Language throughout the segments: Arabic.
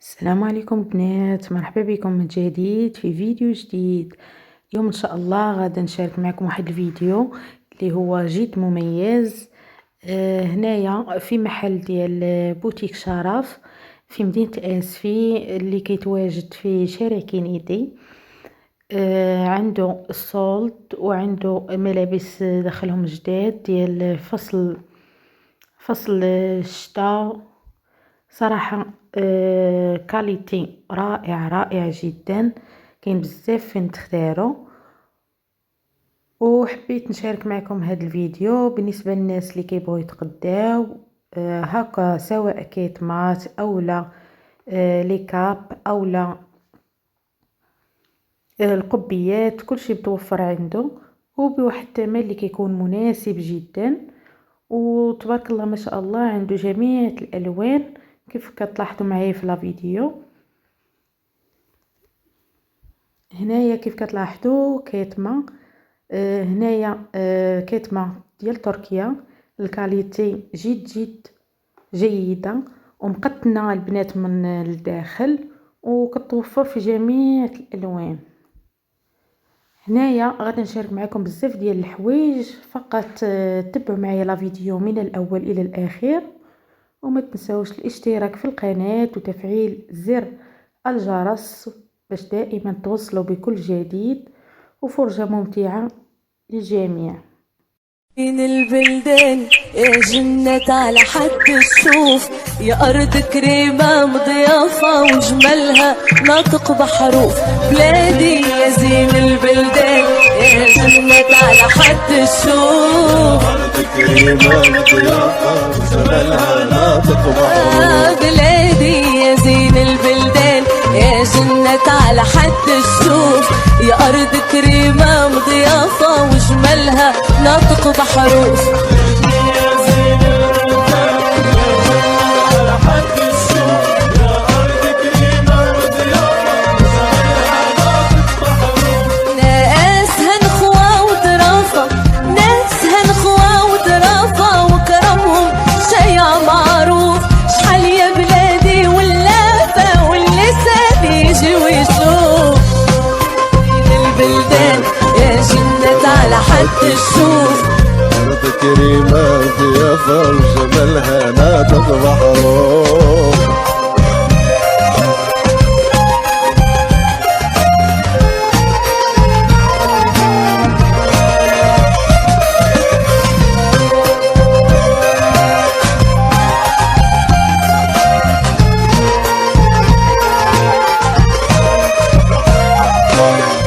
السلام عليكم بنات، مرحبا بكم من جديد في فيديو جديد. اليوم ان شاء الله غادا نشارك معكم واحد الفيديو اللي هو جد مميز. هنايا في محل ديال بوتيك شرف في مدينة اسفي اللي كيتواجد في شارع كينيدي. عنده السولد وعنده ملابس دخلهم جداد ديال فصل الشتاء. صراحة كاليتي رائع جدا، كاين بزاف فين تختاروا. وحبيت نشارك معكم هذا الفيديو بالنسبة للناس اللي كيبغوا يتقداو هكا، سواء كيتمات اولا ليكاب اولا القبيات، كلشي متوفر عنده وبواحد الثمن اللي كيكون مناسب جدا. وتبارك الله ما شاء الله عنده جميع الالوان كيف كتلاحظوا معايا في لا فيديو. هنايا كيف كتلاحظوا كيتما، هنايا كيتما ديال تركيا، الكاليتي جد جيده ومقطنه البنات من الداخل وكتوفر في جميع الالوان. هنايا غادي نشارك معكم بزاف ديال الحوايج، فقط تبعوا معايا لا فيديو من الاول الى الاخير، وما تنساوش الاشتراك في القناة وتفعيل زر الجرس باش دائما توصلوا بكل جديد وفرجة ممتعة للجميع. من البلدان يا جنة على حد الشوف، يا أرض كريمة مضيافة وجمالها ناطق بحروف. بلادي يا زين البلدان يا جنة على حد الشوف، أرض كريمة مضيافة وجمالها ناطق بحروف. بلادي يا زين البلدان يا جنة على حد الشوف، يا أرض كريمة مضيافة وجمالها ناطق بحروف. ناسها نخوة وظرافة، ناسها نخوة وظرافة وكرمهم شيع معروف. شحال يا بلادي واللافة واللسان يجي ويشوف. البلدان يا جنة على حد الشوف، أرض كريمة ضيافة وجمالها ناطق بحروف.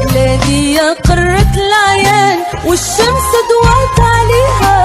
بلادي يا قرة العيان والشمس ضوات عليها،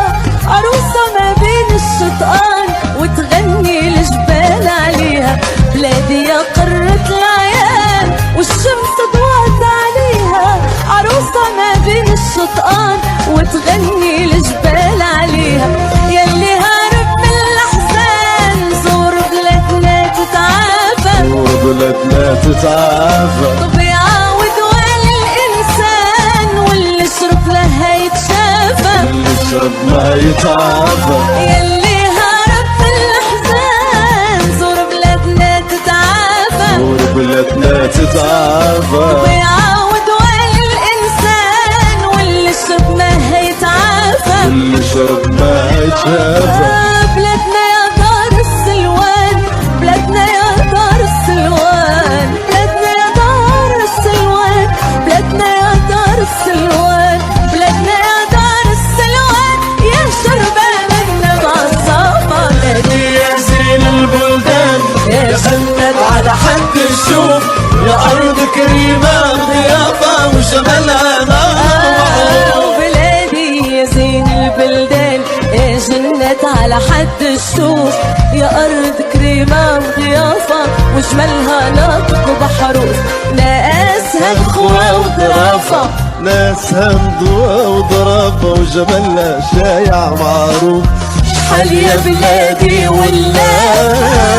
عروسة ما بين الشطآن وتغني الجبال عليها. بلادي يا قرة العيان والشمس ضوات عليها، عروسة ما بين الشطآن وتغني الجبال عليها. يلي هارب من الأحزان زور بلادنا تتعافى، زور بلادنا تتعافى. طبيعة ودوال الإنسان واللي شرب لها يتشافى، اللي يشرب ما يتعافى. يلي هارب من الأحزان زور بلادنا تتعافى، زور بلادنا تتعافى. طبيعة ودوال الإنسان واللي شرب لها يتعافى. اللي يشرب ما يتعافى. بلادنا يا دار السلوان، بلادنا يا دار السلوان، بلادنا يا دار السلوان، بلادنا يا دار السلوان، بلادنا يا دار السلوان، يا شربة منا بعصافة. بلادي يا زين البلدان يا جنة على حد الشوف، يا أرض كريمة ضيافة وجمالها ناطق. بلادي يا زين البلدان يا جنة على حد الشوف، يا أرض كريمة وضيافة وجمالها ناطق بحروف. ناسها نخوة وظرافة، ناسها مضوى وضرافة وجمالها شايع معروف. شحال يا بلادي واللافة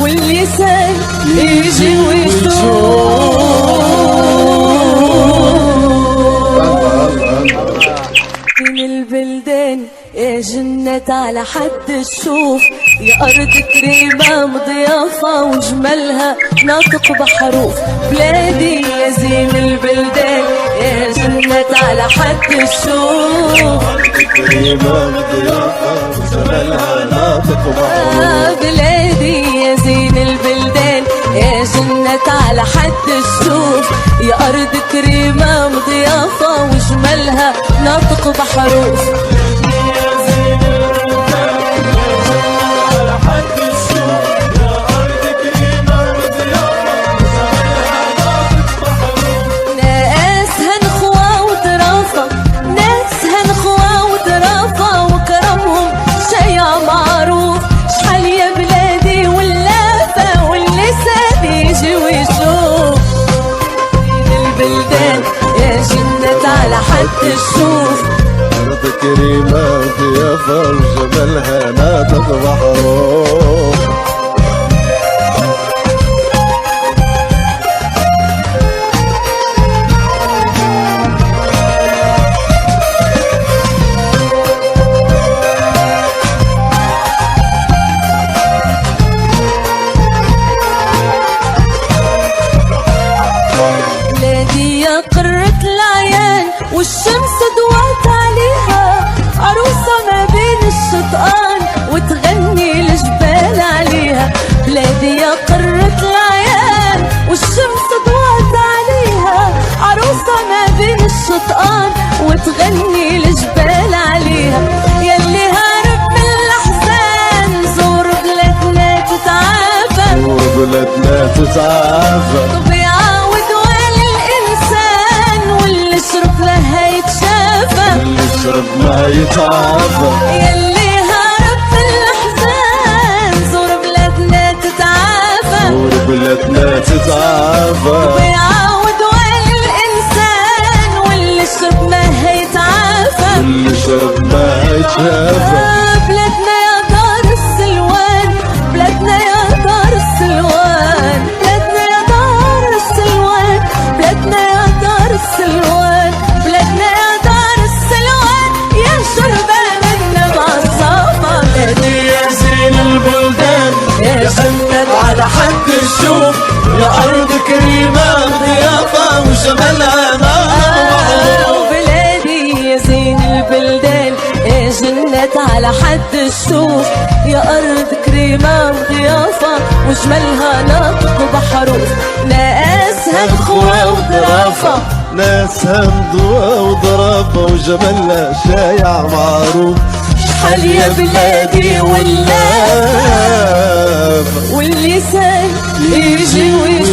واللسان يجي ويشوف. من البلدان يا جنة جنت على حد الشوف، يا أرض كريمة مضيافة وجمالها ناطق بحروف. بلادي يا زين البلدان، يا جنت على حد الشوف، كريمة مضيافة وجمالها ناطق بحروف. بلادي يا زين البلدان، يا جنة على حد الشوف، يا أرض كريمة مضيافة وجمالها ناطق بحروف. حد الشوف أرض كريمة ضيافة وجمالها ناطق بحروف. بلادي يا قرة العيان والشمس ضوات عليها، عروسة ما بين الشطآن وتغني الجبال عليها. بلادي يا قرة العيان والشمس ضوات عليها، عروسة ما بين الشطآن وتغني الجبال عليها. يلي هارب من الأحزان زور بلادنا تتعافى، زور بلادنا تتعافى. يشرب ما يتعافى، يلي هارب في الأحزان زور بلادنا تتعافى، زور بلادنا تتعافى. وبيعاود وين الإنسان واللي شرب ما هيتعافى، واللي شرب ما يتعافى. بلادنا يا دار السلوان، بلادنا يا دار السلوان، بلادنا يا دار السلوان، بلادنا يا دار السلوان، بلادنا يا دار السلوان، يا شربان النبع الصافى. بلادي يا زين البلدان، يا جنت على حد الشوف، يا أرض كريمة ضيافة وجمالها ناطق بحروف. بلادي يا زين البلدان، يا جنت على حد الشوف، يا أرض كريمة وضيافة وجمالها ناطق بحروف. ناسها نخوة وظرافة، ناسها نضوى وضرافة وجمالها شايع معروف. شحال يا بلادي واللافة واللسان يجي ويشوف.